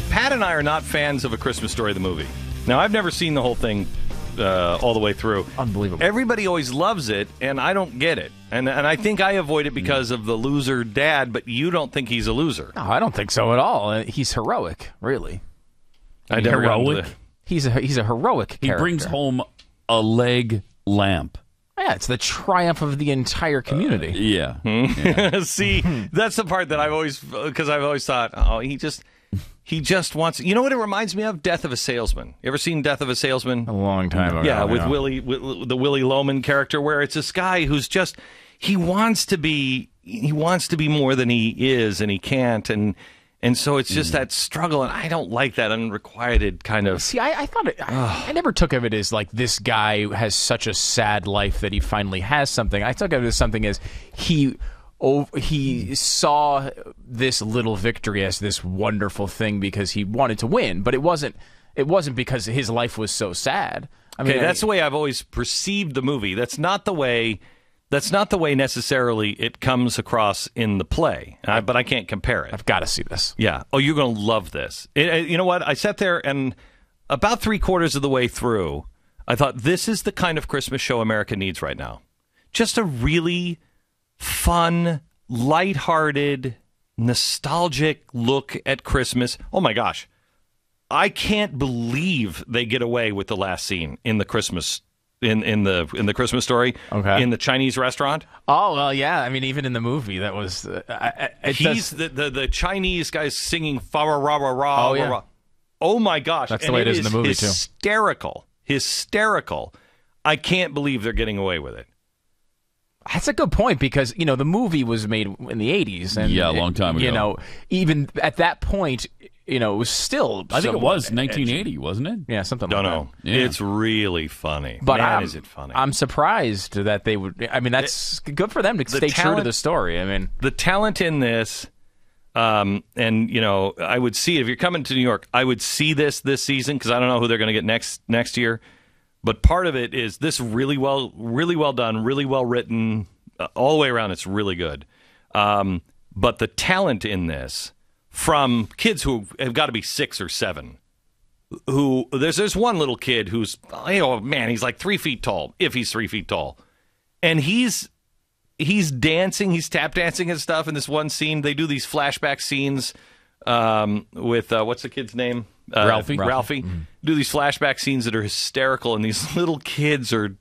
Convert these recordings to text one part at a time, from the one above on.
Pat and I are not fans of A Christmas Story, the movie. Now, I've never seen the whole thing all the way through. Unbelievable. Everybody always loves it, and I don't get it. And I think I avoid it because of the loser dad, but you don't think he's a loser. No, I don't think so at all. He's heroic, really. Heroic? He's a heroic character. He brings home a leg lamp. Yeah, it's the triumph of the entire community. Yeah. See, that's the part that I've always thought, oh, he just wants. You know what it reminds me of? Death of a Salesman. You ever seen Death of a Salesman? A long time ago. Yeah, with the Willie Loman character, where it's this guy who's just he wants to be more than he is, and he can't, and so it's just that struggle, and I don't like that unrequited kind of. See, I thought I never took of it as like this guy has such a sad life that he finally has something. I took of it as something as he saw this little victory as this wonderful thing because he wanted to win, but it wasn't because his life was so sad. I mean, that's the way I've always perceived the movie. That's not the way necessarily it comes across in the play, but I can't compare it. I've got to see this. Yeah. Oh, you're going to love this. You know what? I sat there, and about 3/4 of the way through, I thought, this is the kind of Christmas show America needs right now. Just a really fun, lighthearted, nostalgic look at Christmas. Oh, my gosh. I can't believe they get away with the last scene in the Christmas in the Christmas Story, in the Chinese restaurant. Oh well, yeah. I mean, even in the movie, that was the Chinese guys singing fa ra ra ra ra. Oh yeah. Ra. Oh my gosh, that's the way it is in the movie too. Hysterical. I can't believe they're getting away with it. That's a good point because the movie was made in the 80s, and a long time ago. Even at that point. It was still. I think it was 1980, wasn't it? Yeah, something like that. Don't know. Yeah. It's really funny. But man, is it funny? I'm surprised that they would. I mean, that's good for them to stay true to the story. I mean, the talent in this, and I would see if you're coming to New York, I would see this season because I don't know who they're going to get next year. But part of it is this really well done, really well written, all the way around. It's really good. But the talent in this. From kids who have got to be 6 or 7, who there's one little kid who's he's like 3 feet tall, if he's 3 feet tall, and he's dancing, he's tap dancing and stuff in this one scene. They do these flashback scenes with what's the kid's name? Ralphie. Mm-hmm. Do these flashback scenes that are hysterical, and these little kids are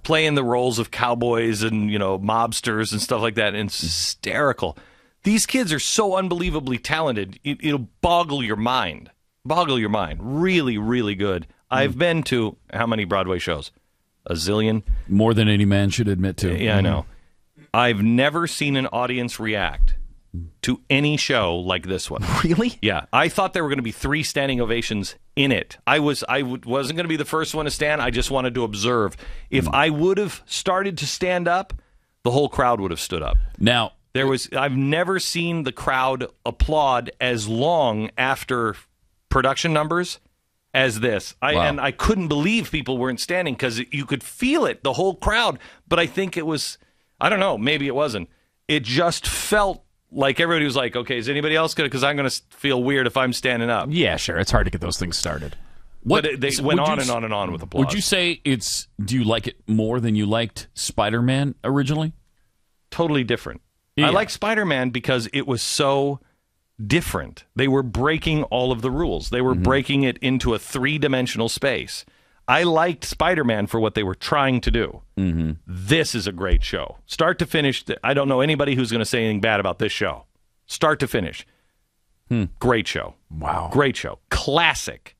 playing the roles of cowboys and mobsters and stuff like that, and it's hysterical. These kids are so unbelievably talented, it'll boggle your mind. Really, really good. I've been to how many Broadway shows? A zillion? More than any man should admit to. Yeah, I know. I've never seen an audience react to any show like this one. Really? Yeah. I thought there were going to be 3 standing ovations in it. I wasn't going to be the first one to stand. I just wanted to observe. If I would have started to stand up, the whole crowd would have stood up. Now... I've never seen the crowd applaud as long after production numbers as this. And I couldn't believe people weren't standing because you could feel it, the whole crowd. But I think it was, I don't know, maybe it wasn't. It just felt like everybody was like, okay, is anybody else going to, because I'm going to feel weird if I'm standing up. Yeah, sure. It's hard to get those things started. But they went on and on and on with applause. Would you say do you like it more than you liked Spider-Man originally? Totally different. Yeah. I like Spider-Man because it was so different. They were breaking all of the rules. They were breaking it into a 3-dimensional space. I liked Spider-Man for what they were trying to do. Mm-hmm. This is a great show. Start to finish. I don't know anybody who's going to say anything bad about this show. Start to finish. Great show. Wow. Great show. Classic.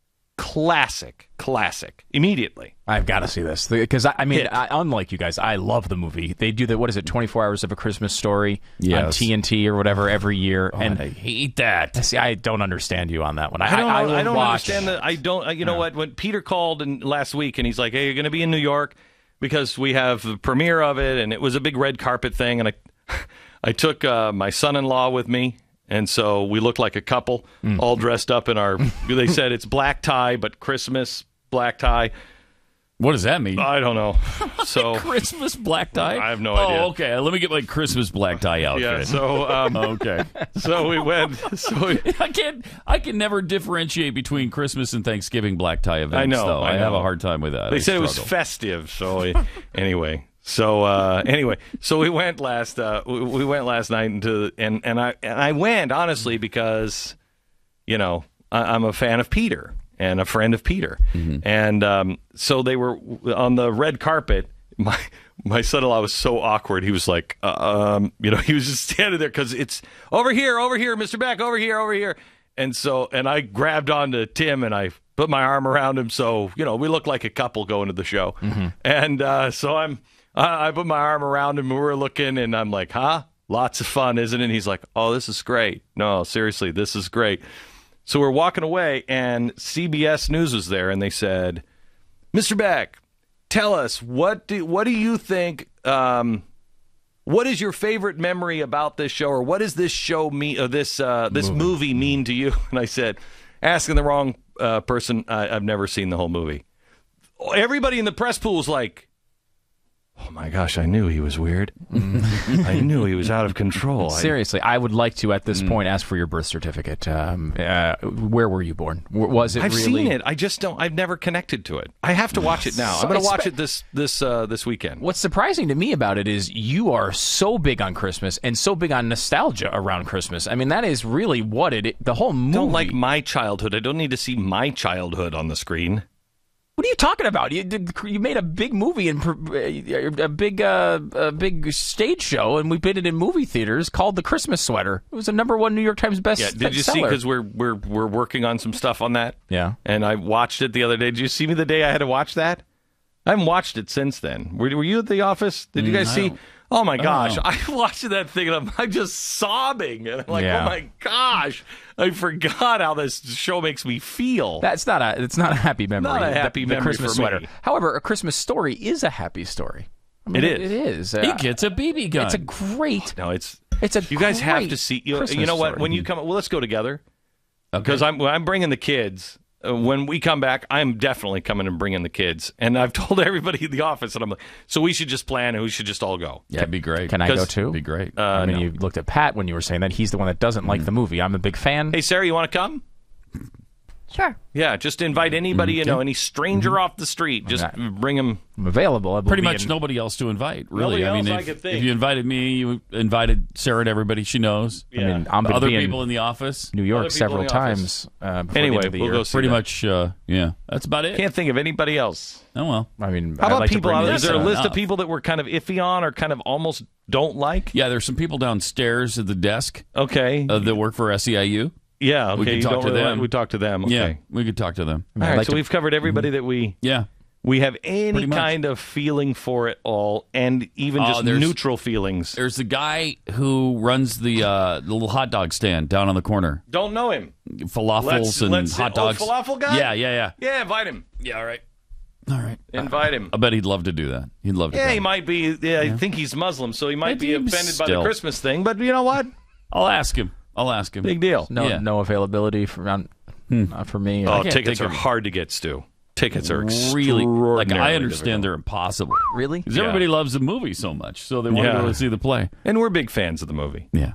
Immediately. I've got to see this because unlike you guys, I love the movie. They do 24 Hours of a Christmas Story on TNT or whatever every year, and I hate that. See, I don't understand you on that one. I don't understand that. I don't. You know what? When Peter called last week and he's like, "Hey, you're going to be in New York because we have the premiere of it," and it was a big red carpet thing, and I took my son-in-law with me. And so we looked like a couple, all dressed up in our, they said it's black tie, but Christmas black tie. What does that mean? I don't know. So Christmas black tie? I have no idea. Oh, okay. Let me get my Christmas black tie outfit. Yeah. So okay. So we went. I can never differentiate between Christmas and Thanksgiving black tie events. I know. Though. I have a hard time with that. They said it was festive. So anyway. So so we went last night and I went honestly because I'm a fan of Peter and a friend of Peter, and so they were on the red carpet. My son-in-law was so awkward. He was like, he was just standing there because it's over here, Mr. Beck, over here, and I grabbed onto Tim and I put my arm around him, so we look like a couple going to the show, and so I put my arm around him and we're looking and I'm like, lots of fun, isn't it? And he's like, oh, this is great. No, seriously, this is great. So we're walking away and CBS News was there and they said, Mr. Beck, tell us, what do you think, what is your favorite memory about this show, or what does this show mean, this movie mean to you? And I said, asking the wrong person, I've never seen the whole movie. Everybody in the press pool was like, oh my gosh, I knew he was weird. I knew he was out of control. Seriously, I would like to, at this point, ask for your birth certificate. Where were you born? Was it I've really... seen it. I just don't. I've never connected to it. I have to watch it now. I'm going to watch it this weekend. What's surprising to me about it is you are so big on Christmas and so big on nostalgia around Christmas. I mean, that is really what the whole movie... I don't like my childhood. I don't need to see my childhood on the screen. What are you talking about? You made a big movie and a big stage show, and we did it in movie theaters called The Christmas Sweater. It was a #1 New York Times bestseller. Did you see? Because we're working on some stuff on that. Yeah. And I watched it the other day. Did you see me the day I had to watch that? I haven't watched it since then. Were you at the office? Did you guys see? Oh my gosh! I watched that thing and I'm just sobbing, and I'm like, oh my gosh! I forgot how this show makes me feel. It's not a happy memory. Not a happy memory. The Christmas for sweater. Me. However, A Christmas Story is a happy story. I mean, it is. It is. He gets a BB gun. It's a great. No, it's a. You guys have to see. You know what? Story. When you come, well, let's go together. Because I'm bringing the kids. When we come back, I'm definitely coming and bringing the kids. And I've told everybody in the office, and I'm like, so we should just plan and we should just all go. Yeah, it'd be great. Can I go too? It'd be great. I mean, you looked at Pat when you were saying that. He's the one that doesn't like the movie. I'm a big fan. Hey, Sarah, you want to come? Sure. Yeah, just invite anybody, any stranger off the street. Just bring them. I'm available. Pretty much nobody else to invite, really. Nobody I else mean, I could think. if you invited me, you invited Sarah and everybody she knows. Yeah. I mean, I'm other be people in the office. New York Other people several in the times. Anyway, we'll we'll go see Pretty that. much, yeah. That's about it. Can't think of anybody else. Oh, well. I mean, How I'd about like to people? bring Is there a That's list of enough. people that we're kind of iffy on or kind of almost don't like? Yeah, there's some people downstairs at the desk Okay. that work for SEIU. Yeah, okay. We can you talk don't to really them. We talk to them. Okay. Yeah, we could talk to them. All right, like so to- we've covered everybody that we Yeah. have any Pretty much. kind of feeling for it all, and even just there's- neutral feelings. There's the guy who runs the little hot dog stand down on the corner. Don't know him. Falafels and hot dogs. Falafel guy? Yeah. Yeah, invite him. Yeah, all right. All right. Invite him. I bet he'd love to do that. He'd love to. Yeah, come. he might be. Yeah, I think he's Muslim, so he might be Maybe offended by the still. Christmas thing. But you know what? I'll ask him. Big deal. No availability for me. Oh, can't tickets think are of- hard to get, Stu. Tickets are Really, like extraordinarily I understand difficult. they're impossible Really? because everybody loves the movie so much, so they want to Yeah. go to see the play. And we're big fans of the movie. Yeah.